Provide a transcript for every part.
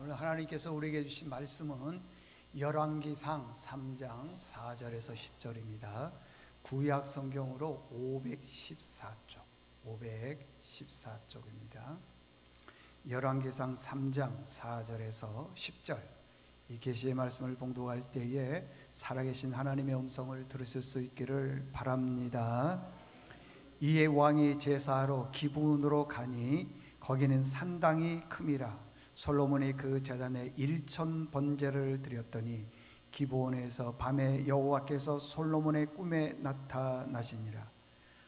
오늘 하나님께서 우리에게 주신 말씀은 열왕기상 3장 4절에서 10절입니다. 구약 성경으로 514쪽, 514쪽입니다. 열왕기상 3장 4절에서 10절, 이 계시의 말씀을 봉독할 때에 살아계신 하나님의 음성을 들으실 수 있기를 바랍니다. 이에 왕이 제사하러 기브온으로 가니 거기는 산당이 큼이라. 솔로몬이 그 제단에 1천 번제를 드렸더니 기브온에서 밤에 여호와께서 솔로몬의 꿈에 나타나시니라.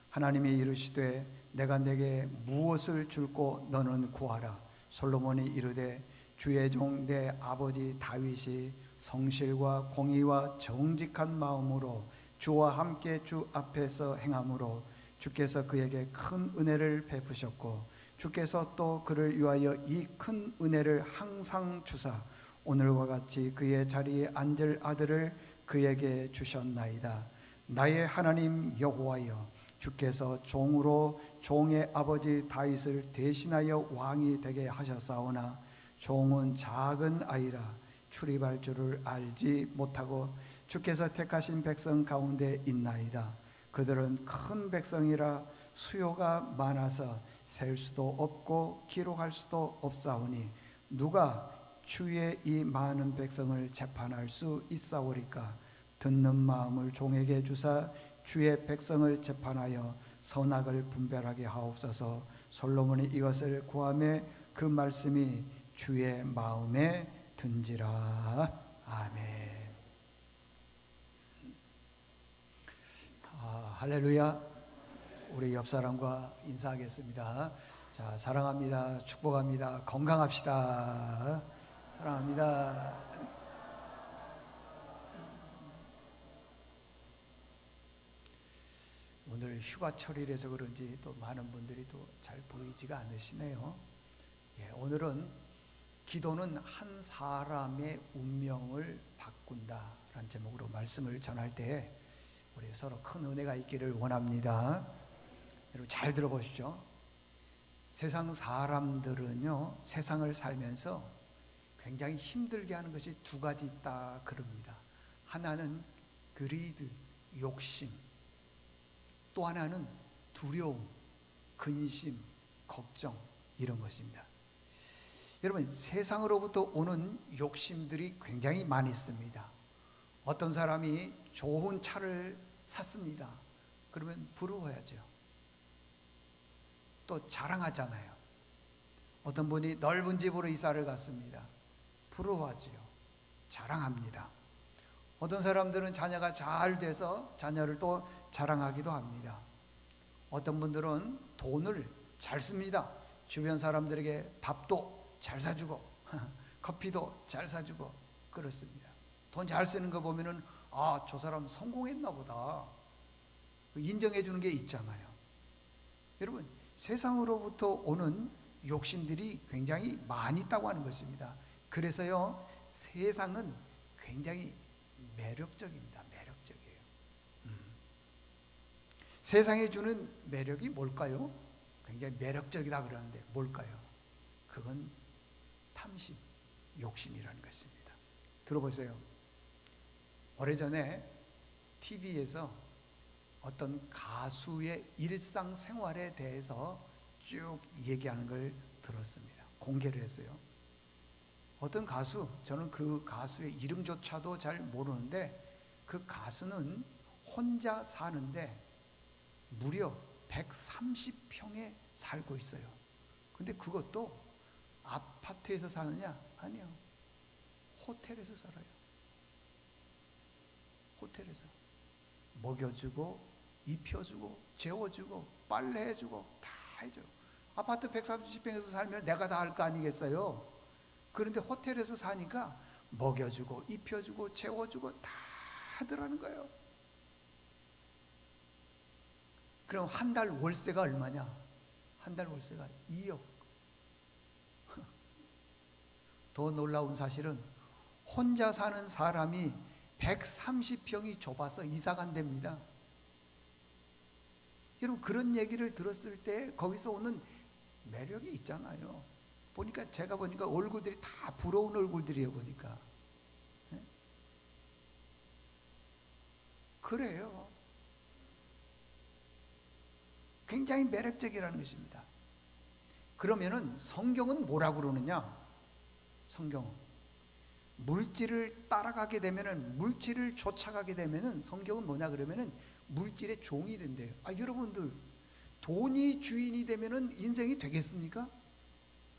하나님이 이르시되 내가 내게 무엇을 줄꼬 너는 구하라. 솔로몬이 이르되 주의 종 내 아버지 다윗이 성실과 공의와 정직한 마음으로 주와 함께 주 앞에서 행함으로 주께서 그에게 큰 은혜를 베푸셨고 주께서 또 그를 위하여 이 큰 은혜를 항상 주사 오늘과 같이 그의 자리에 앉을 아들을 그에게 주셨나이다. 나의 하나님 여호와여, 주께서 종으로 종의 아버지 다윗을 대신하여 왕이 되게 하셨사오나 종은 작은 아이라 출입할 줄을 알지 못하고 주께서 택하신 백성 가운데 있나이다. 그들은 큰 백성이라 수요가 많아서 셀 수도 없고 기록할 수도 없사오니 누가 주의 이 많은 백성을 재판할 수 있사오리까. 듣는 마음을 종에게 주사 주의 백성을 재판하여 선악을 분별하게 하옵소서. 솔로몬이 이것을 구하매 그 말씀이 주의 마음에 든지라. 아멘. 할렐루야. 우리 옆 사람과 인사하겠습니다. 자, 사랑합니다. 축복합니다. 건강합시다. 사랑합니다. 오늘 휴가철이라서 그런지 또 많은 분들이 또 잘 보이지가 않으시네요. 오늘은 기도는 한 사람의 운명을 바꾼다라는 제목으로 말씀을 전할 때 우리 서로 큰 은혜가 있기를 원합니다. 여러분 잘 들어보십시오. 세상 사람들은요, 세상을 살면서 굉장히 힘들게 하는 것이 두 가지 있다 그럽니다. 하나는 그리드, 욕심, 또 하나는 두려움, 근심, 걱정, 이런 것입니다. 여러분, 세상으로부터 오는 욕심들이 굉장히 많이 있습니다. 어떤 사람이 좋은 차를 샀습니다. 그러면 부러워야죠. 또 자랑하잖아요. 어떤 분이 넓은 집으로 이사를 갔습니다. 부러워하지요. 자랑합니다. 어떤 사람들은 자녀가 잘 돼서 자녀를 또 자랑하기도 합니다. 어떤 분들은 돈을 잘 씁니다. 주변 사람들에게 밥도 잘 사주고 커피도 잘 사주고 그렇습니다. 돈 잘 쓰는 거 보면은 저 사람 성공했나 보다 인정해 주는 게 있잖아요. 여러분, 세상으로부터 오는 욕심들이 굉장히 많이 있다고 하는 것입니다. 그래서요, 세상은 굉장히 매력적입니다. 매력적이에요. 세상이 주는 매력이 뭘까요? 굉장히 매력적이다 그러는데 뭘까요? 그건 탐심, 욕심이라는 것입니다. 들어보세요. 오래전에 TV에서 어떤 가수의 일상생활에 대해서 쭉 얘기하는 걸 들었습니다. 공개를 했어요. 어떤 가수, 저는 그 가수의 이름조차도 잘 모르는데 그 가수는 혼자 사는데 무려 130평에 살고 있어요. 근데 그것도 아파트에서 사느냐? 아니요. 호텔에서 살아요. 호텔에서. 먹여주고 입혀주고 재워주고 빨래해주고 다 해줘요. 아파트 130평에서 살면 내가 다 할 거 아니겠어요? 그런데 호텔에서 사니까 먹여주고 입혀주고 재워주고 다 하더라는 거예요. 그럼 한 달 월세가 얼마냐? 한 달 월세가 2억. 더 놀라운 사실은 혼자 사는 사람이 130평이 좁아서 이사 간답니다. 여러분, 그런 얘기를 들었을 때 거기서 오는 매력이 있잖아요. 보니까 제가 보니까 얼굴들이 다 부러운 얼굴들이에요. 보니까 그래요. 굉장히 매력적이라는 것입니다. 그러면은 성경은 뭐라고 그러느냐? 성경은 물질을 따라가게 되면은, 물질을 쫓아가게 되면은 성경은 뭐냐 그러면은 물질의 종이 된대요. 여러분들 돈이 주인이 되면은 인생이 되겠습니까?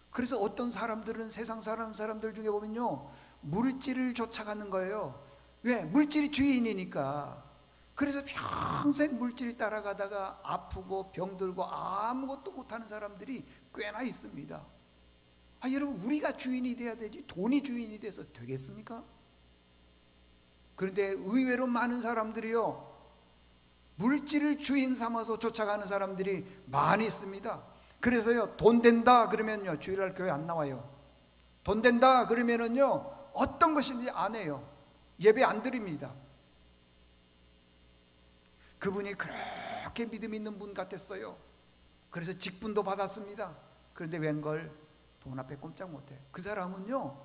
그래서 어떤 사람들은 세상 사람들 중에 보면요, 물질을 쫓아가는 거예요. 왜? 물질이 주인이니까. 그래서 평생 물질 따라가다가 아프고 병들고 아무것도 못하는 사람들이 꽤나 있습니다. 여러분, 우리가 주인이 돼야 되지 돈이 주인이 돼서 되겠습니까? 그런데 의외로 많은 사람들이요, 물질을 주인 삼아서 쫓아가는 사람들이 많이 있습니다. 그래서요, 돈 된다 그러면요, 주일날 교회 안 나와요. 돈 된다 그러면은요, 어떤 것인지 안 해요. 예배 안 드립니다. 그분이 그렇게 믿음 있는 분 같았어요. 그래서 직분도 받았습니다. 그런데 웬걸 돈 앞에 꼼짝 못해. 그 사람은요,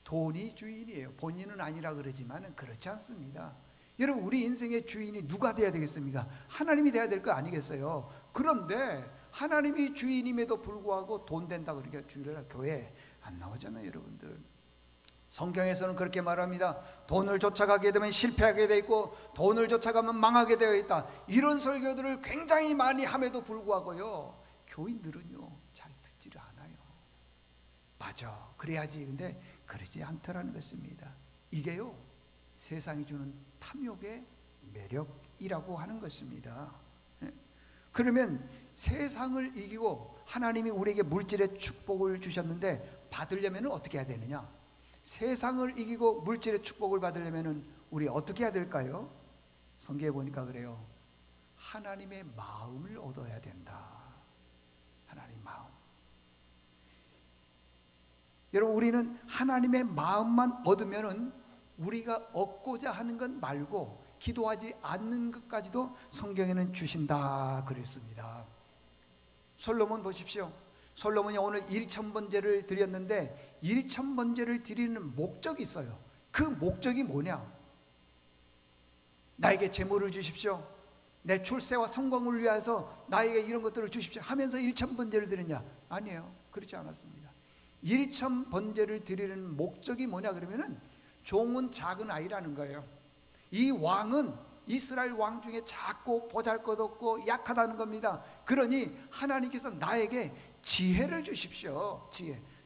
돈이 주인이에요. 본인은 아니라 그러지만 그렇지 않습니다. 여러분, 우리 인생의 주인이 누가 돼야 되겠습니까? 하나님이 돼야 될 거 아니겠어요? 그런데 하나님이 주인임에도 불구하고 돈 된다 그러니까 주일날 교회 안 나오잖아요. 여러분들, 성경에서는 그렇게 말합니다. 돈을 쫓아가게 되면 실패하게 되어 있고 돈을 쫓아가면 망하게 되어 있다. 이런 설교들을 굉장히 많이 함에도 불구하고요, 교인들은요 잘 듣지를 않아요. 맞아, 그래야지. 근데 그러지 않더라는 것입니다. 이게요, 세상이 주는 탐욕의 매력이라고 하는 것입니다. 그러면 세상을 이기고 하나님이 우리에게 물질의 축복을 주셨는데 받으려면 어떻게 해야 되느냐? 세상을 이기고 물질의 축복을 받으려면 우리 어떻게 해야 될까요? 성경에 보니까 그래요. 하나님의 마음을 얻어야 된다. 하나님 마음. 여러분, 우리는 하나님의 마음만 얻으면은 우리가 얻고자 하는 것 말고 기도하지 않는 것까지도 성경에는 주신다 그랬습니다. 솔로몬 보십시오. 솔로몬이 오늘 1,000번제를 드렸는데 1,000번제를 드리는 목적이 있어요. 그 목적이 뭐냐? 나에게 재물을 주십시오, 내 출세와 성공을 위해서 나에게 이런 것들을 주십시오 하면서 1,000번제를 드렸냐? 아니에요. 그렇지 않았습니다. 1,000번제를 드리는 목적이 뭐냐 그러면은 종은 작은 아이라는 거예요. 이 왕은 이스라엘 왕 중에 작고 보잘것없고 약하다는 겁니다. 그러니 하나님께서 나에게 지혜를 주십시오.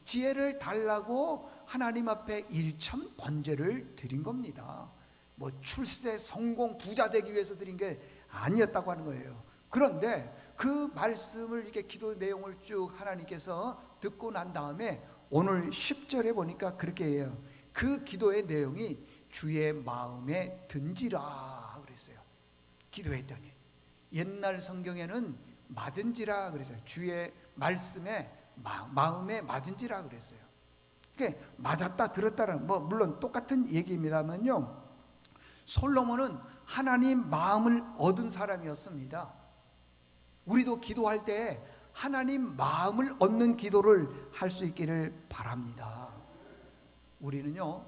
지혜를 달라고 하나님 앞에 1,000번제를 드린 겁니다. 뭐 출세, 성공, 부자 되기 위해서 드린 게 아니었다고 하는 거예요. 그런데 그 말씀을 이렇게 기도 내용을 쭉 하나님께서 듣고 난 다음에 오늘 10절에 보니까 그렇게 해요. 그 기도의 내용이 주의 마음에 든지라 그랬어요. 기도했더니 옛날 성경에는 맞은지라 그랬어요. 주의 말씀에 마음에 맞은지라 그랬어요. 그게 맞았다 들었다는 뭐 물론 똑같은 얘기입니다만요, 솔로몬은 하나님 마음을 얻은 사람이었습니다. 우리도 기도할 때 하나님 마음을 얻는 기도를 할 수 있기를 바랍니다. 우리는요,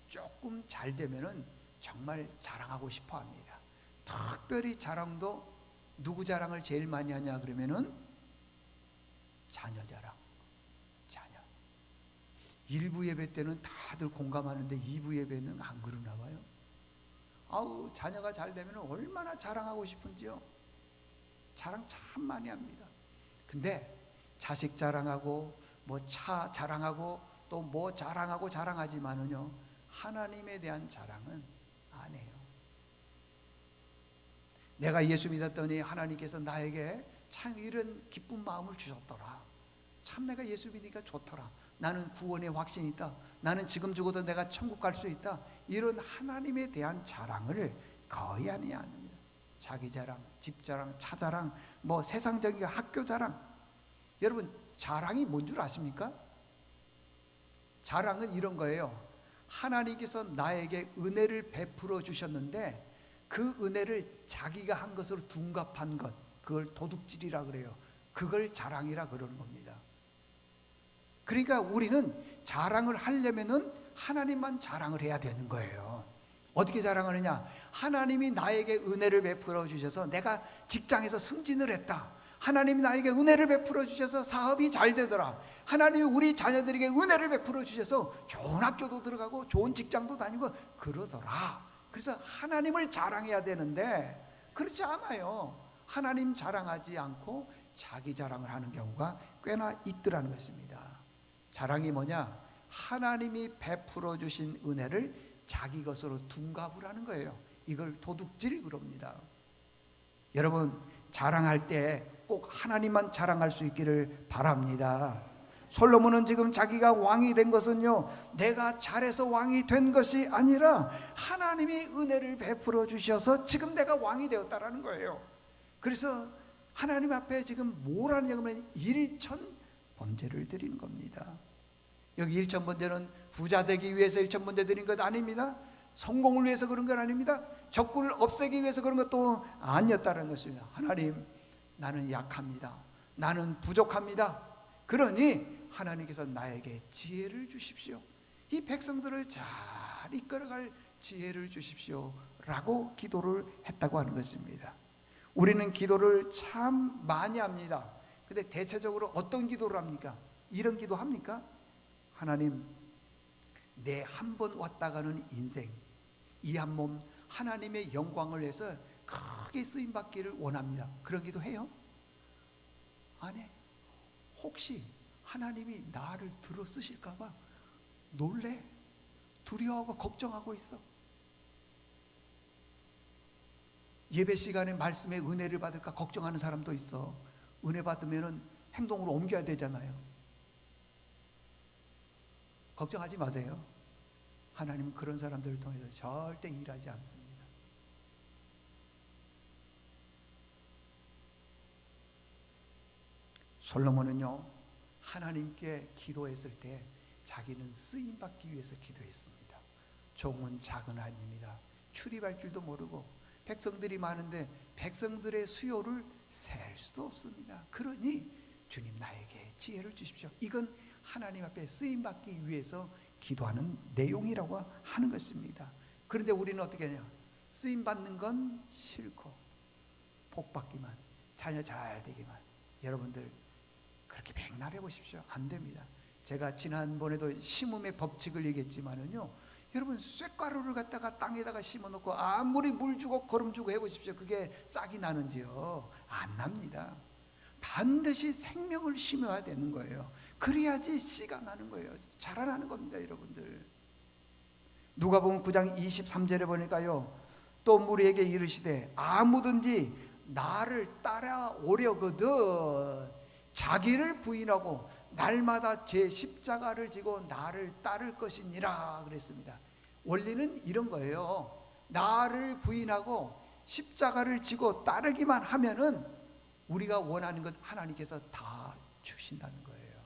조금 잘 되면은 정말 자랑하고 싶어 합니다. 특별히 자랑도 누구 자랑을 제일 많이 하냐 그러면은 자녀 자랑. 자녀. 1부 예배 때는 다들 공감하는데 2부 예배는 안 그러나 봐요. 자녀가 잘 되면 얼마나 자랑하고 싶은지요. 자랑 참 많이 합니다. 근데 자식 자랑하고 뭐 차 자랑하고 또 뭐 자랑하고 자랑하지만은요, 하나님에 대한 자랑은 안 해요. 내가 예수 믿었더니 하나님께서 나에게 참 이런 기쁜 마음을 주셨더라. 참 내가 예수 믿으니까 좋더라. 나는 구원의 확신이 있다. 나는 지금 죽어도 내가 천국 갈 수 있다. 이런 하나님에 대한 자랑을 거의 안 해야 합니다. 자기 자랑, 집 자랑, 차 자랑, 뭐 세상적인 학교 자랑. 여러분, 자랑이 뭔 줄 아십니까? 자랑은 이런 거예요. 하나님께서 나에게 은혜를 베풀어 주셨는데 그 은혜를 자기가 한 것으로 둔갑한 것, 그걸 도둑질이라 그래요. 그걸 자랑이라 그러는 겁니다. 그러니까 우리는 자랑을 하려면은 하나님만 자랑을 해야 되는 거예요. 어떻게 자랑하느냐? 하나님이 나에게 은혜를 베풀어 주셔서 내가 직장에서 승진을 했다. 하나님이 나에게 은혜를 베풀어 주셔서 사업이 잘 되더라. 하나님이 우리 자녀들에게 은혜를 베풀어 주셔서 좋은 학교도 들어가고 좋은 직장도 다니고 그러더라. 그래서 하나님을 자랑해야 되는데 그렇지 않아요. 하나님 자랑하지 않고 자기 자랑을 하는 경우가 꽤나 있더라는 것입니다. 자랑이 뭐냐? 하나님이 베풀어 주신 은혜를 자기 것으로 둔갑을 하는 거예요. 이걸 도둑질 그럽니다. 여러분, 자랑할 때 꼭 하나님만 자랑할 수 있기를 바랍니다. 솔로몬은 지금 자기가 왕이 된 것은요, 내가 잘해서 왕이 된 것이 아니라 하나님이 은혜를 베풀어 주셔서 지금 내가 왕이 되었다라는 거예요. 그래서 하나님 앞에 지금 뭘 하냐면 일천 번제를 드리는 겁니다. 여기 일천 번제는 부자 되기 위해서 일천 번제 드린 것 아닙니다. 성공을 위해서 그런 건 아닙니다. 적군을 없애기 위해서 그런 것도 아니었다는 것입니다. 하나님, 나는 약합니다. 나는 부족합니다. 그러니 하나님께서 나에게 지혜를 주십시오. 이 백성들을 잘 이끌어갈 지혜를 주십시오 라고 기도를 했다고 하는 것입니다. 우리는 기도를 참 많이 합니다. 근데 대체적으로 어떤 기도를 합니까? 이런 기도 합니까? 하나님, 내 한 번 왔다 가는 인생, 이 한 몸 하나님의 영광을 위해서 크게 쓰임받기를 원합니다. 그런 기도 해요? 안 해. 혹시 하나님이 나를 들어 쓰실까 봐 놀래, 두려워하고 걱정하고 있어. 예배 시간에 말씀에 은혜를 받을까 걱정하는 사람도 있어. 은혜 받으면 행동으로 옮겨야 되잖아요. 걱정하지 마세요. 하나님은 그런 사람들을 통해서 절대 일하지 않습니다. 솔로몬은요, 하나님께 기도했을 때 자기는 쓰임받기 위해서 기도했습니다. 종은 작은 아닙니다. 출입할 줄도 모르고 백성들이 많은데 백성들의 수요를 셀 수도 없습니다. 그러니 주님, 나에게 지혜를 주십시오. 이건 하나님 앞에 쓰임받기 위해서 기도하는 내용이라고 하는 것입니다. 그런데 우리는 어떻게 하냐? 쓰임받는 건 싫고 복받기만, 자녀 잘 되기만. 여러분들 그렇게 백날 해보십시오. 안 됩니다. 제가 지난번에도 심음의 법칙을 얘기했지만은요, 여러분 쇳가루를 갖다가 땅에다가 심어놓고 아무리 물 주고 거름 주고 해보십시오. 그게 싹이 나는지요? 안 납니다. 반드시 생명을 심어야 되는 거예요. 그래야지 씨가 나는 거예요. 자라나는 겁니다, 여러분들. 누가복음 9장 23절에 보니까요, 또 무리에게 이르시되 아무든지 나를 따라오려거든 자기를 부인하고 날마다 제 십자가를 지고 나를 따를 것이니라 그랬습니다. 원리는 이런 거예요. 나를 부인하고 십자가를 지고 따르기만 하면은 우리가 원하는 것 하나님께서 다 주신다는 거예요.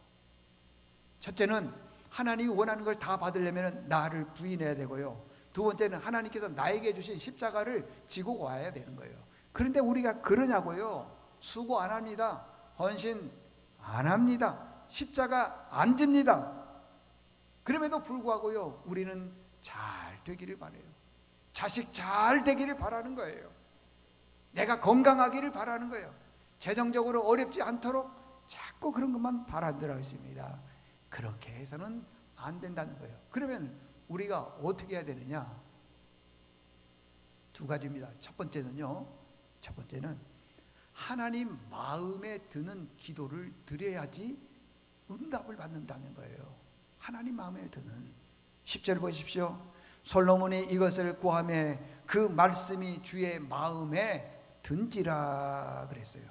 첫째는 하나님이 원하는 걸 다 받으려면 나를 부인해야 되고요. 두 번째는 하나님께서 나에게 주신 십자가를 지고 와야 되는 거예요. 그런데 우리가 그러냐고요? 수고 안 합니다. 헌신 안 합니다. 십자가 안 집니다. 그럼에도 불구하고요, 우리는 잘 되기를 바라요. 자식 잘 되기를 바라는 거예요. 내가 건강하기를 바라는 거예요. 재정적으로 어렵지 않도록 자꾸 그런 것만 바라더라고 있습니다. 그렇게 해서는 안 된다는 거예요. 그러면 우리가 어떻게 해야 되느냐? 두 가지입니다. 첫 번째는 하나님 마음에 드는 기도를 드려야지 응답을 받는다는 거예요. 하나님 마음에 드는. 10절 보십시오. 솔로몬이 이것을 구하매 그 말씀이 주의 마음에 든지라 그랬어요.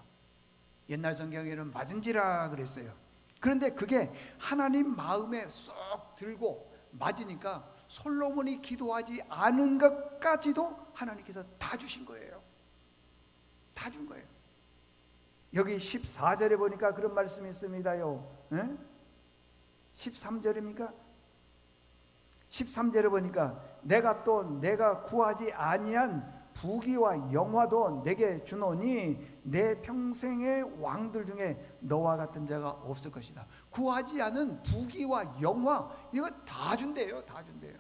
옛날 성경에는 맞은지라 그랬어요. 그런데 그게 하나님 마음에 쏙 들고 맞으니까 솔로몬이 기도하지 않은 것까지도 하나님께서 다 주신 거예요. 다 준 거예요. 여기 14절에 보니까 그런 말씀이 있습니다요. 13절입니까? 13절에 보니까 내가 구하지 아니한 부귀와 영화도 내게 주노니 내 평생의 왕들 중에 너와 같은 자가 없을 것이다. 구하지 않은 부귀와 영화 이거 다 준대요. 다 준대요.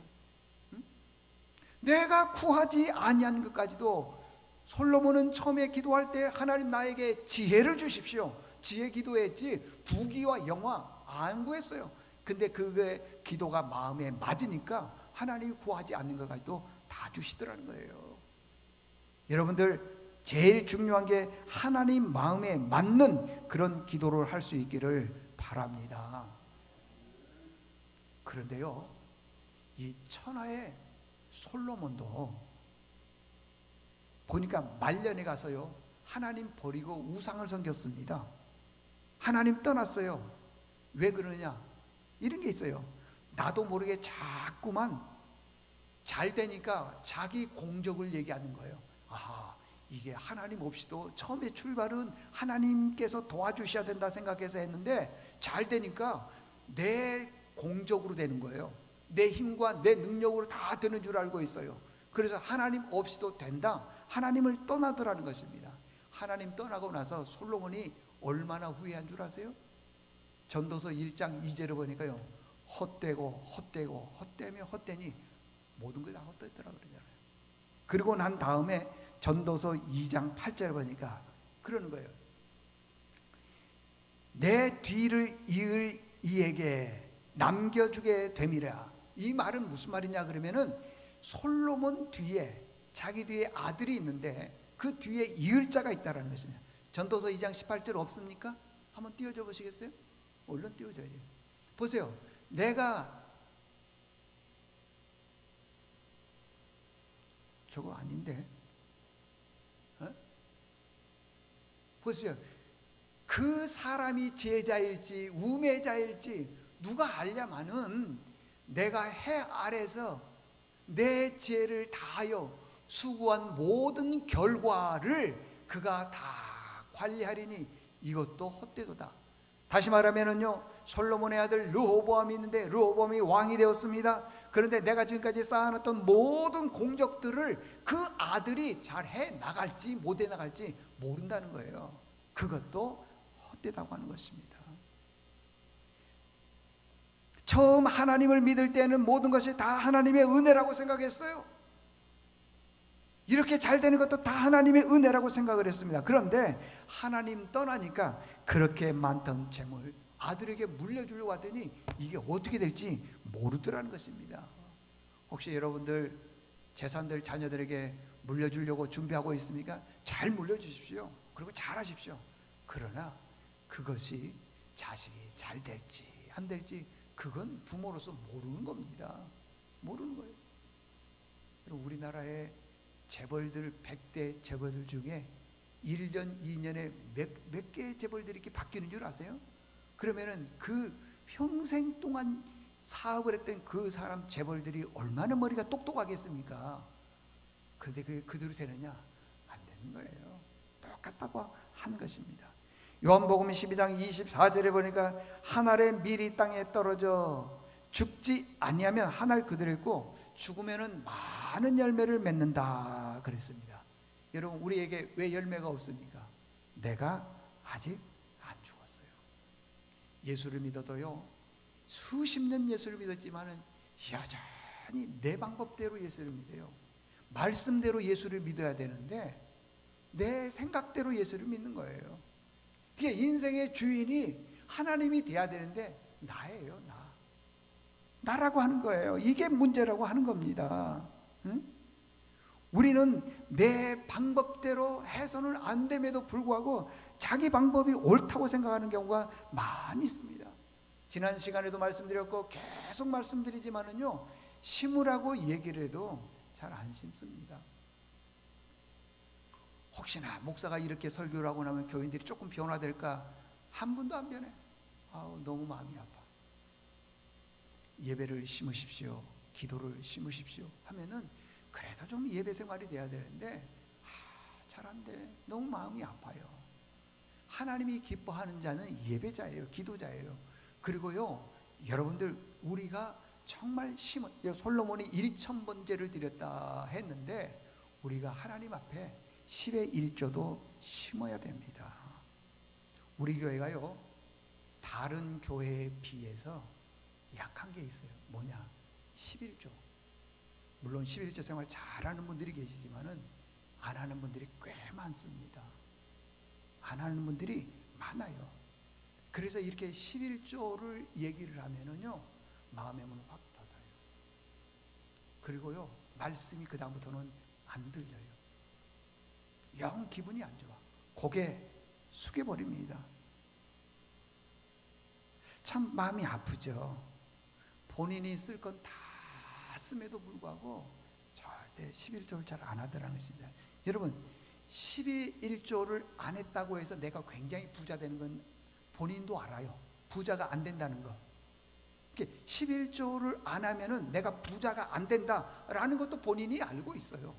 응? 내가 구하지 아니한 것까지도 솔로몬은 처음에 기도할 때 하나님 나에게 지혜를 주십시오. 지혜 기도했지 부귀와 영화 안 구했어요. 근데 그게 기도가 마음에 맞으니까 하나님이 구하지 않는 것까지도 다 주시더라는 거예요. 여러분들 제일 중요한 게 하나님 마음에 맞는 그런 기도를 할 수 있기를 바랍니다. 그런데요, 이 천하의 솔로몬도 보니까 말년에 가서요 하나님 버리고 우상을 섬겼습니다. 하나님 떠났어요. 왜 그러냐? 이런 게 있어요. 나도 모르게 자꾸만 잘 되니까 자기 공적을 얘기하는 거예요. 아하, 이게 하나님 없이도 처음에 출발은 하나님께서 도와주셔야 된다 생각해서 했는데 잘 되니까 내 공적으로 되는 거예요. 내 힘과 내 능력으로 다 되는 줄 알고 있어요. 그래서 하나님 없이도 된다. 하나님을 떠나더라는 것입니다. 하나님 떠나고 나서 솔로몬이 얼마나 후회한 줄 아세요? 전도서 1장 2절을 보니까요, 헛되고 헛되고 헛되며 헛되니 모든 게 다 헛되더라 그러잖아요. 그리고 난 다음에 전도서 2장 8절을 보니까 그러는 거예요. 내 뒤를 이을 이에게 남겨주게 됨이라. 이 말은 무슨 말이냐 그러면은 솔로몬 뒤에 자기 뒤에 아들이 있는데 그 뒤에 이을 자가 있다라는 것입니다. 전도서 2장 18절 없습니까? 한번 띄워줘 보시겠어요? 얼른 띄워줘야죠. 보세요. 내가 저거 아닌데 보세요. 그 사람이 제자일지 우매자일지 누가 알냐마는 내가 해 아래서 내 지혜를 다하여 수고한 모든 결과를 그가 다 관리하리니 이것도 헛되도다. 다시 말하면은요, 솔로몬의 아들 르호보암이 있는데 르호보암이 왕이 되었습니다. 그런데 내가 지금까지 쌓아놨던 모든 공적들을 그 아들이 잘 해 나갈지 못 해 나갈지 모른다는 거예요. 그것도 헛되다고 하는 것입니다. 처음 하나님을 믿을 때는 모든 것이 다 하나님의 은혜라고 생각했어요. 이렇게 잘 되는 것도 다 하나님의 은혜라고 생각을 했습니다. 그런데 하나님 떠나니까 그렇게 많던 재물 아들에게 물려주려고 하더니 이게 어떻게 될지 모르더라는 것입니다. 혹시 여러분들 재산들 자녀들에게 물려주려고 준비하고 있습니까? 잘 물려주십시오. 그리고 잘 하십시오. 그러나 그것이 자식이 잘 될지 안 될지 그건 부모로서 모르는 겁니다. 모르는 거예요. 우리나라의 재벌들 100대 재벌들 중에 1년, 2년에 몇 개의 재벌들이 이렇게 바뀌는 줄 아세요? 그러면은 그 평생 동안 사업을 했던 그 사람 재벌들이 얼마나 머리가 똑똑하겠습니까? 그런데 그게 그대로 되느냐? 안 되는 거예요. 똑같다고 하는 것입니다. 요한복음 12장 24절에 보니까 한 알의 밀이 땅에 떨어져 죽지 아니하면 한 알 그대로 있고 죽으면은 많은 열매를 맺는다 그랬습니다. 여러분 우리에게 왜 열매가 없습니까? 내가 아직 안 죽었어요. 예수를 믿어도요 수십 년 예수를 믿었지만은 여전히 내 방법대로 예수를 믿어요. 말씀대로 예수를 믿어야 되는데 내 생각대로 예수를 믿는 거예요. 그게 인생의 주인이 하나님이 돼야 되는데 나예요. 나라고 하는 거예요. 이게 문제라고 하는 겁니다. 응? 우리는 내 방법대로 해서는 안 됨에도 불구하고 자기 방법이 옳다고 생각하는 경우가 많이 있습니다. 지난 시간에도 말씀드렸고 계속 말씀드리지만은요 심으라고 얘기를 해도 잘 안 심습니다. 혹시나 목사가 이렇게 설교를 하고 나면 교인들이 조금 변화될까? 한 분도 안 변해. 아우 너무 마음이 아파. 예배를 심으십시오. 기도를 심으십시오 하면은 그래도 좀 예배 생활이 돼야 되는데 잘 안 돼. 너무 마음이 아파요. 하나님이 기뻐하는 자는 예배자예요. 기도자예요. 그리고요 여러분들 우리가 정말 솔로몬이 1,000번제를 드렸다 했는데 우리가 하나님 앞에 10의 1조도 심어야 됩니다. 우리 교회가요, 다른 교회에 비해서 약한 게 있어요. 뭐냐? 11조. 물론 11조 생활 잘하는 분들이 계시지만은 안 하는 분들이 꽤 많습니다. 안 하는 분들이 많아요. 그래서 이렇게 11조를 얘기를 하면은요, 마음의 문을 확 닫아요. 그리고요, 말씀이 그 다음부터는 안 들려요. 영 기분이 안 좋아. 고개 숙여버립니다. 참 마음이 아프죠. 본인이 쓸 건 다 씀에도 불구하고 절대 11조를 잘 안 하더라는 것입니다. 여러분, 11조를 안 했다고 해서 내가 굉장히 부자 되는 건 본인도 알아요. 부자가 안 된다는 거. 11조를 안 하면은 내가 부자가 안 된다라는 것도 본인이 알고 있어요.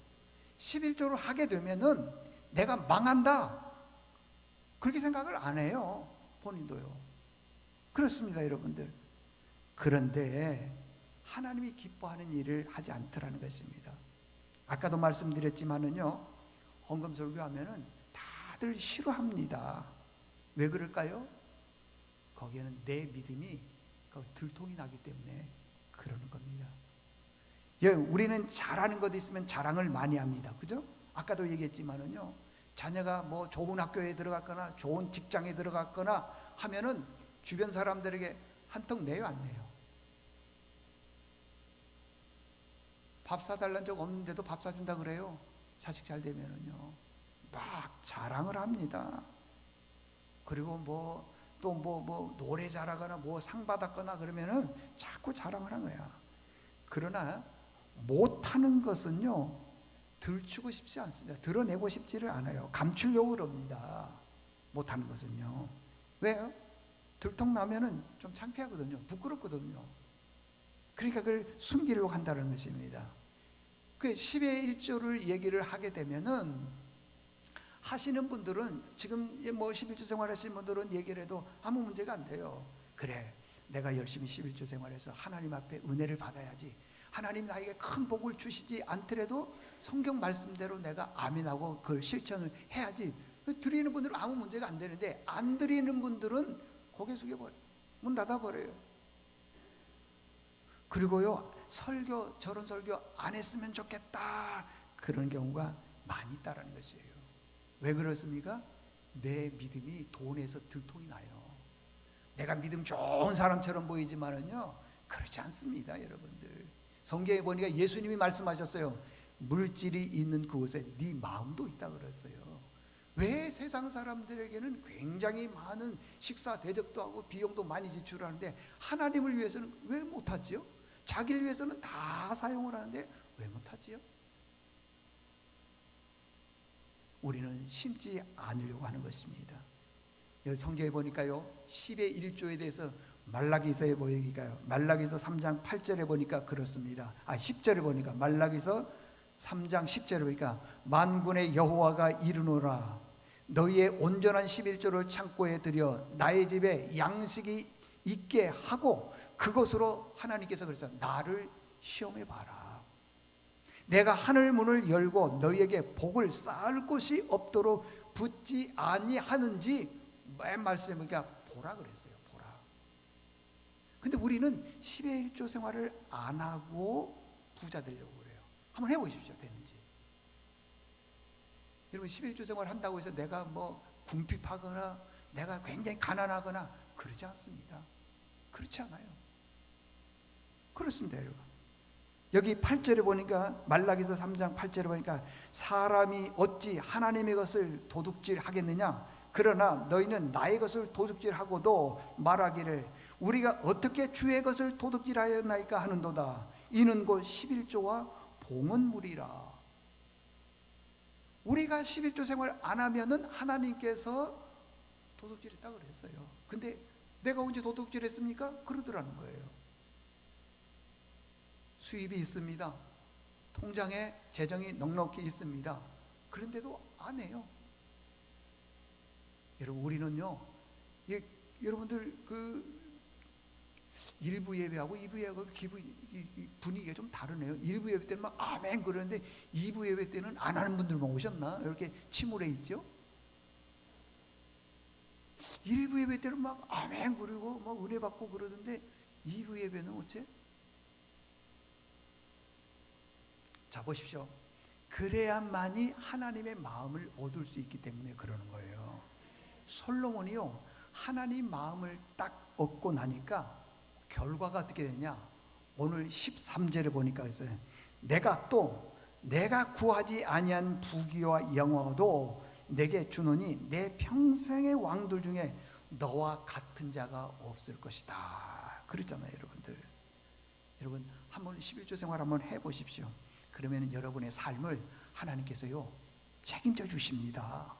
11조를 하게 되면은 내가 망한다, 그렇게 생각을 안 해요. 본인도요. 그렇습니다, 여러분들. 그런데 하나님이 기뻐하는 일을 하지 않더라는 것입니다. 아까도 말씀드렸지만은요, 헌금 설교하면은 다들 싫어합니다. 왜 그럴까요? 거기에는 내 믿음이 들통이 나기 때문에 그러는 겁니다. 우리는 잘하는 것 있으면 자랑을 많이 합니다. 그죠? 아까도 얘기했지만은요, 자녀가 뭐 좋은 학교에 들어갔거나 좋은 직장에 들어갔거나 하면은 주변 사람들에게 한턱 내요, 안 내요? 밥 사달라는 적 없는데도 밥 사준다 그래요. 자식 잘 되면은요, 막 자랑을 합니다. 그리고 뭐 노래 잘하거나 뭐 상 받았거나 그러면은 자꾸 자랑을 하는 거야. 그러나 못하는 것은요, 들추고 싶지 않습니다. 드러내고 싶지를 않아요. 감추려고 그럽니다. 못하는 것은요. 왜요? 들통나면은 좀 창피하거든요. 부끄럽거든요. 그러니까 그걸 숨기려고 한다는 것입니다. 그 10의 1조를 얘기를 하게 되면은 하시는 분들은, 지금 뭐 11조 생활하시는 분들은 얘기를 해도 아무 문제가 안 돼요. 그래, 내가 열심히 11조 생활해서 하나님 앞에 은혜를 받아야지. 하나님 나에게 큰 복을 주시지 않더라도 성경 말씀대로 내가 아멘하고 그걸 실천을 해야지. 드리는 분들은 아무 문제가 안 되는데, 안 드리는 분들은 고개 숙여버려요. 문 닫아버려요. 그리고요, 설교, 저런 설교 안 했으면 좋겠다, 그런 경우가 많이 있다는 것이에요. 왜 그렇습니까? 내 믿음이 돈에서 들통이 나요. 내가 믿음 좋은 사람처럼 보이지만은요, 그렇지 않습니다, 여러분들. 성경에 보니까 예수님이 말씀하셨어요. 물질이 있는 그곳에 네 마음도 있다 그랬어요. 왜 세상 사람들에게는 굉장히 많은 식사 대접도 하고 비용도 많이 지출하는데 하나님을 위해서는 왜 못하지요? 자기를 위해서는 다 사용을 하는데 왜 못하지요? 우리는 심지 않으려고 하는 것입니다. 여기 성경에 보니까요, 10의 1조에 대해서 말라기서에 보니까요, 말라기서 3장 8절에 보니까 그렇습니다. 10절에 보니까, 말라기서 3장 10절에 보니까, 만군의 여호와가 이르노라, 너희의 온전한 11조를 창고에 들여 나의 집에 양식이 있게 하고, 그것으로 하나님께서 그래서 나를 시험해 봐라. 내가 하늘 문을 열고 너희에게 복을 쌓을 곳이 없도록 붙지 아니하는지, 맨 말씀에 보니까 보라 그랬어요. 보라. 근데 우리는 10의 1조 생활을 안 하고 부자 되려고 그래요. 한번 해보십시오. 되는지. 여러분, 11조 생활 한다고 해서 내가 뭐 궁핍하거나 내가 굉장히 가난하거나 그러지 않습니다. 그렇지 않아요. 그렇습니다, 여러분. 여기 8절에 보니까, 말라기서 3장 8절에 보니까, 사람이 어찌 하나님의 것을 도둑질 하겠느냐? 그러나 너희는 나의 것을 도둑질하고도 말하기를 우리가 어떻게 주의 것을 도둑질하였나이까 하는도다. 이는 곧 11조와 봉헌물이라. 우리가 11조 생활 안 하면은 하나님께서 도둑질했다고 그랬어요. 근데 내가 언제 도둑질했습니까? 그러더라는 거예요. 수입이 있습니다. 통장에 재정이 넉넉히 있습니다. 그런데도 안 해요. 여러분, 우리는요, 여러분들 일부 예배하고 2부 예배하고 분위기가 좀 다르네요. 일부 예배 때는 막 아멘 그러는데 2부 예배 때는 안 하는 분들만 오셨나? 이렇게 침울해 있죠. 일부 예배 때는 막 아멘 그리고 막 은혜 받고 그러던데 2부 예배는 어째? 자 보십시오. 그래야만이 하나님의 마음을 얻을 수 있기 때문에 그러는 거예요. 솔로몬이요 하나님 마음을 딱 얻고 나니까 결과가 어떻게 되냐? 오늘 13절에 보니까 있어요. 내가 구하지 아니한 부귀와 영화도 내게 주노니 내 평생의 왕들 중에 너와 같은 자가 없을 것이다. 그랬잖아요, 여러분들. 여러분 한번 11조 생활 한번 해보십시오. 그러면 여러분의 삶을 하나님께서요 책임져 주십니다.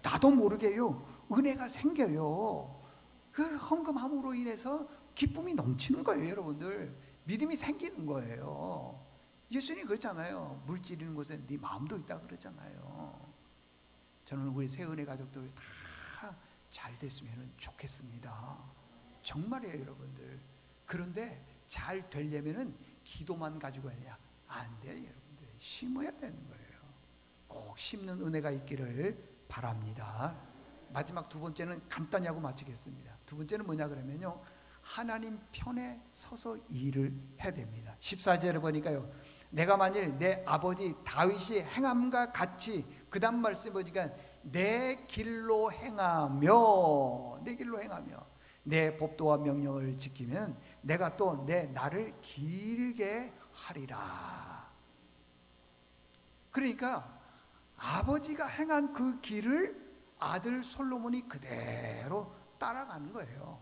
나도 모르게요 은혜가 생겨요. 그 헌금함으로 인해서 기쁨이 넘치는 거예요, 여러분들. 믿음이 생기는 거예요. 예수님이 그랬잖아요. 물질이는 곳에 네 마음도 있다 그랬잖아요. 저는 우리 새은혜 가족들 다 잘 됐으면 좋겠습니다. 정말이에요, 여러분들. 그런데 잘 되려면은 기도만 가지고 하냐? 안 돼요, 여러분들. 심어야 되는 거예요. 꼭 심는 은혜가 있기를 바랍니다. 마지막 두 번째는 간단히 하고 마치겠습니다. 두 번째는 뭐냐 그러면요, 하나님 편에 서서 일을 해야 됩니다. 14절에 보니까요, 내가 만일 내 아버지 다윗이 행함과 같이, 그 다음 말씀 보니까 내 길로 행하며 내 법도와 명령을 지키면 내가 또 내 나를 길게 하리라. 그러니까 아버지가 행한 그 길을 아들 솔로몬이 그대로 따라가는 거예요.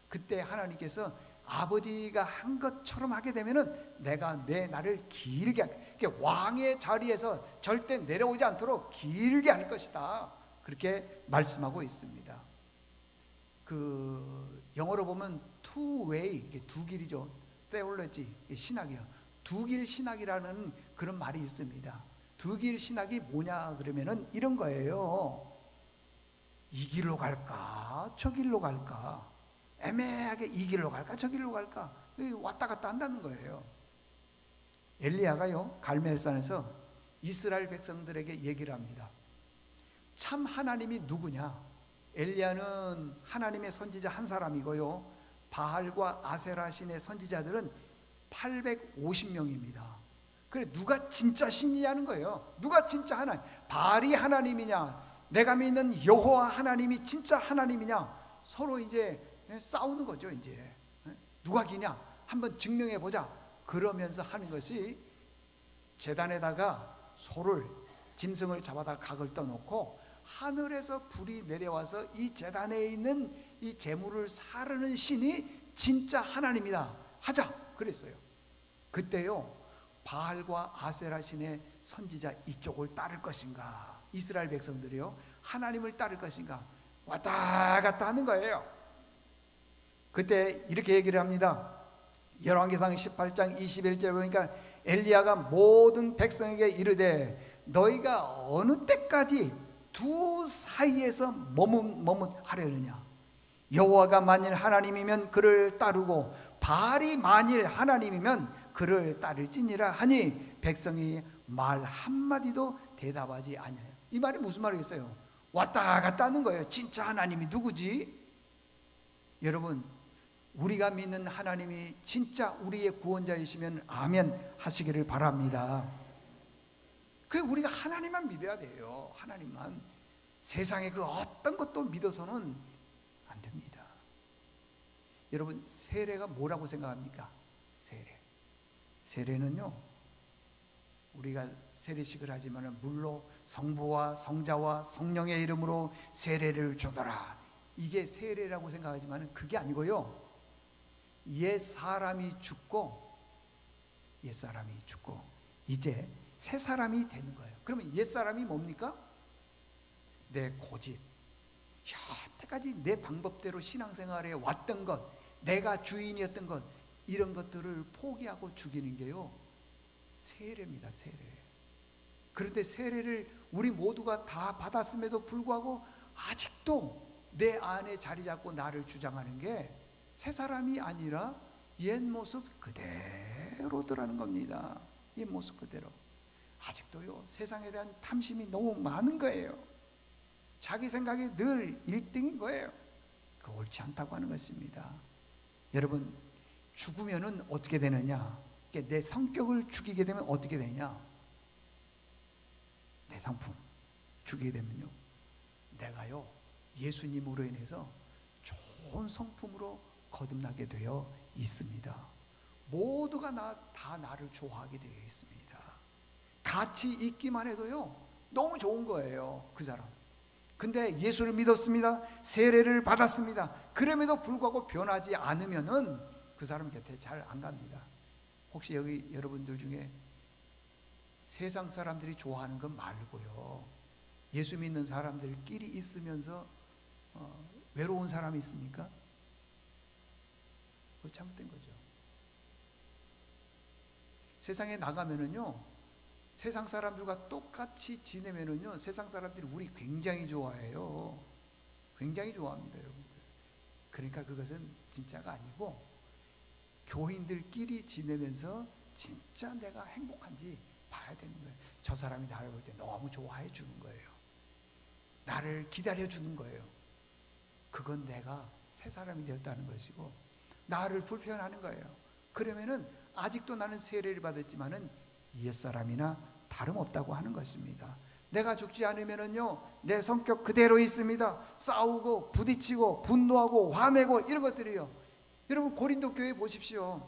그때 하나님께서 아버지가 한 것처럼 하게 되면은 내가 내 나를 길게 왕의 자리에서 절대 내려오지 않도록 길게 할 것이다. 그렇게 말씀하고 있습니다. 그 영어로 보면 two way, 두 길이죠. theology, 신학이요. 두 길 신학이라는 그런 말이 있습니다. 두 길 신학이 뭐냐 그러면은 이런 거예요. 이 길로 갈까 저 길로 갈까, 애매하게 이 길로 갈까 저 길로 갈까 왔다 갔다 한다는 거예요. 엘리야가요 갈멜산에서 이스라엘 백성들에게 얘기를 합니다. 참 하나님이 누구냐? 엘리야는 하나님의 선지자 한 사람이고요, 바알과 아세라 신의 선지자들은 850명입니다. 그래 누가 진짜 신이냐는 거예요. 누가 진짜 하나님? 바알이 하나님이냐, 내가 믿는 여호와 하나님이 진짜 하나님이냐? 서로 이제 싸우는 거죠. 이제 누가 기냐 한번 증명해 보자 그러면서 하는 것이, 제단에다가 소를 짐승을 잡아다 각을 떠놓고 하늘에서 불이 내려와서 이 제단에 있는 이 제물을 사르는 신이 진짜 하나님이다 하자 그랬어요. 그때요 바알과 아세라 신의 선지자 이쪽을 따를 것인가, 이스라엘 백성들이요 하나님을 따를 것인가 왔다 갔다 하는 거예요. 그때 이렇게 얘기를 합니다. 열왕기상 18장 21절에 보니까 엘리야가 모든 백성에게 이르되 너희가 어느 때까지 두 사이에서 머뭇하려느냐? 여호와가 만일 하나님이면 그를 따르고 바알이 만일 하나님이면 그를 따를지니라 하니 백성이 말 한마디도 대답하지 아니하여. 이 말이 무슨 말이겠어요? 왔다 갔다 하는 거예요. 진짜 하나님이 누구지? 여러분 우리가 믿는 하나님이 진짜 우리의 구원자이시면 아멘 하시기를 바랍니다. 그 우리가 하나님만 믿어야 돼요. 하나님만. 세상의 그 어떤 것도 믿어서는 안 됩니다. 여러분 세례가 뭐라고 생각합니까? 세례는요 우리가 세례식을 하지만 물로 성부와 성자와 성령의 이름으로 세례를 주더라, 이게 세례라고 생각하지만 그게 아니고요, 옛 사람이 죽고 이제 새 사람이 되는 거예요. 그러면 옛 사람이 뭡니까? 내 고집, 여태까지 내 방법대로 신앙생활에 왔던 것, 내가 주인이었던 것, 이런 것들을 포기하고 죽이는 게요 세례입니다. 세례. 그런데 세례를 우리 모두가 다 받았음에도 불구하고 아직도 내 안에 자리 잡고 나를 주장하는 게 새 사람이 아니라 옛 모습 그대로더라는 겁니다. 옛 모습 그대로. 아직도요, 세상에 대한 탐심이 너무 많은 거예요. 자기 생각이 늘 1등인 거예요. 그 옳지 않다고 하는 것입니다. 여러분, 죽으면은 어떻게 되느냐? 내 성격을 죽이게 되면 어떻게 되냐? 내 상품 죽이게 되면요, 내가요 예수님으로 인해서 좋은 성품으로 거듭나게 되어 있습니다. 모두가 다 나를 좋아하게 되어 있습니다. 같이 있기만 해도요 너무 좋은 거예요, 그 사람. 근데 예수를 믿었습니다. 세례를 받았습니다. 그럼에도 불구하고 변하지 않으면은 그 사람 곁에 잘 안 갑니다. 혹시 여기 여러분들 중에 세상 사람들이 좋아하는 것 말고요, 예수 믿는 사람들끼리 있으면서 외로운 사람이 있습니까? 그거 잘못된 거죠. 세상에 나가면은요, 세상 사람들과 똑같이 지내면은요, 세상 사람들이 우리 굉장히 좋아해요. 굉장히 좋아합니다, 여러분들. 그러니까 그것은 진짜가 아니고, 교인들끼리 지내면서 진짜 내가 행복한지 봐야 되는 거예요. 저 사람이 나를 볼 때 너무 좋아해 주는 거예요. 나를 기다려 주는 거예요. 그건 내가 새 사람이 되었다는 것이고, 나를 불편하는 거예요. 그러면은 아직도 나는 세례를 받았지만은 옛사람이나 다름없다고 하는 것입니다. 내가 죽지 않으면은요, 내 성격 그대로 있습니다. 싸우고 부딪히고 분노하고 화내고 이런 것들이요. 여러분, 고린도 교회 보십시오.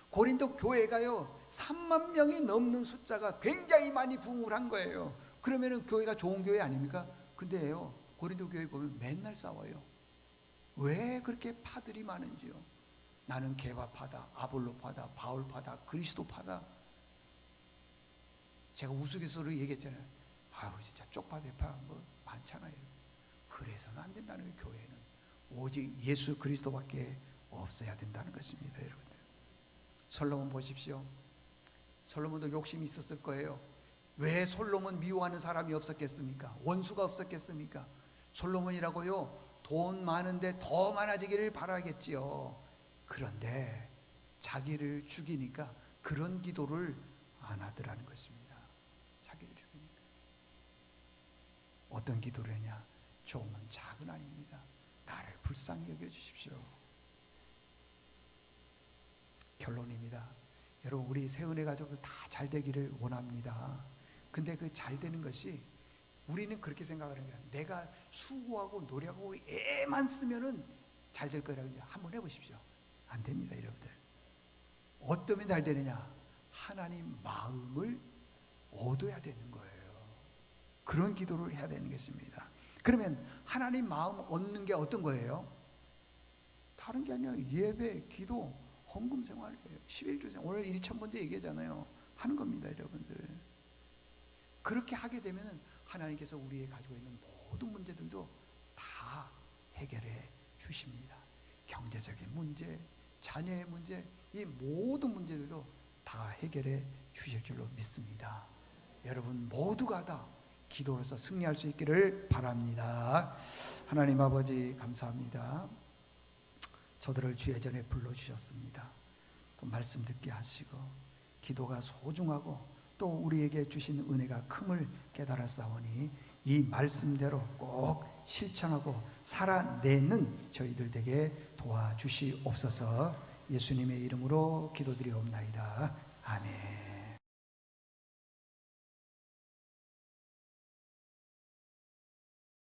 고린도 교회가요 3만 명이 넘는 숫자가 굉장히 많이 부흥을 한 거예요. 그러면은 교회가 좋은 교회 아닙니까? 근데요, 고린도 교회 보면 맨날 싸워요. 왜 그렇게 파들이 많은지요? 나는 게바파다, 아볼로파다, 바울파다, 그리스도파다. 제가 우스갯소리로 얘기했잖아요. 아유, 진짜 쪽파대파 뭐 많잖아요. 그래서는 안 된다는 거예요. 교회는 오직 예수 그리스도밖에 없어야 된다는 것입니다, 여러분들. 솔로몬 보십시오. 솔로몬도 욕심이 있었을 거예요. 왜 솔로몬 미워하는 사람이 없었겠습니까? 원수가 없었겠습니까? 솔로몬이라고요, 돈 많은데 더 많아지기를 바라겠지요. 그런데 자기를 죽이니까 그런 기도를 안 하더라는 것입니다. 자기를 죽이니까. 어떤 기도를 했냐? 조금은 작은 아닙니다. 나를 불쌍히 여겨주십시오. 결론입니다. 여러분, 우리 새은혜 가족들 다 잘 되기를 원합니다. 근데 그 잘 되는 것이, 우리는 그렇게 생각을 합니다. 내가 수고하고 노력하고 애만 쓰면은 잘 될 거라고. 한번 해보십시오. 안 됩니다, 여러분들. 어떠면 잘 되느냐? 하나님 마음을 얻어야 되는 거예요. 그런 기도를 해야 되는 것입니다. 그러면 하나님 마음 얻는 게 어떤 거예요? 다른 게 아니라 예배, 기도, 헌금 생활이에요. 11조 생활. 오늘 1,000번째 얘기하잖아요. 하는 겁니다, 여러분들. 그렇게 하게 되면 하나님께서 우리의 가지고 있는 모든 문제들도 다 해결해 주십니다. 경제적인 문제, 자녀의 문제, 이 모든 문제들도 다 해결해 주실 줄로 믿습니다. 여러분 모두가 다 기도로서 승리할 수 있기를 바랍니다. 하나님 아버지, 감사합니다. 저들을 주의 전에 불러주셨습니다. 또 말씀 듣게 하시고, 기도가 소중하고 또 우리에게 주신 은혜가 큼을 깨달았사오니 이 말씀대로 꼭 실천하고 살아내는 저희들 되게 도와주시옵소서. 예수님의 이름으로 기도드리옵나이다. 아멘.